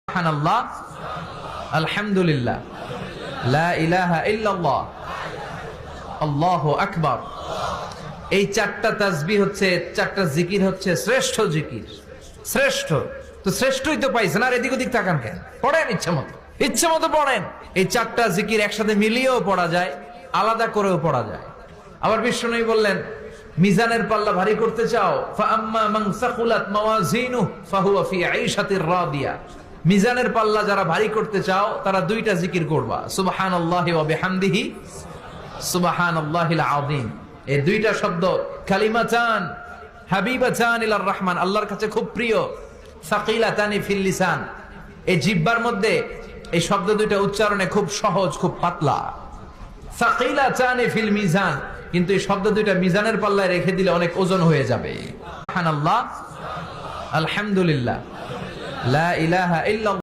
সুবহানাল্লাহ, আলহামদুলিল্লাহ, লা ইলাহা ইল্লাল্লাহ, আল্লাহু আকবার। এই চারটা তাসবিহ হচ্ছে, চারটা জিকির হচ্ছে শ্রেষ্ঠ জিকির। শ্রেষ্ঠ তো শ্রেষ্ঠই তো পাইছেন, আর এদিক ওদিক তাকান কেন? পড়েন ইচ্ছে মতো পড়েন। এই চারটা জিকির একসাথে মিলিয়েও পড়া যায়, আলাদা করেও পড়া যায়। আবার বিষ্ণু বললেন, মিজানের পাল্লা ভারী করতে চাও, ফাআম্মা মান সাকুলাত মাওয়াজিনুহু ফাহুয়া ফি আইশাতির রাদিয়া। মিজানের পাল্লা যারা ভারী করতে চাও তারা দুইটা জিকির করবা, সুবহানাল্লাহি ওয়া বিহামদিহি, সুবহানাল্লাহিল আযীম। এই দুইটা শব্দ কালিমাতান হাবিবাতান ইলার রহমান, আল্লাহর কাছে খুব প্রিয়। সাকিলাতানি ফিল লিসান, এই জিহ্বার মধ্যে এই শব্দ দুইটা উচ্চারণে খুব সহজ, খুব পাতলা। সাকিলাতানি ফিল মিজান, কিন্তু এই শব্দ দুইটা মিজানের পাল্লায় রেখে দিলে অনেক ওজন হয়ে যাবে। সুবহানাল্লাহ, আলহামদুলিল্লাহ, লা ইলাহা ইল্লাল্লাহ।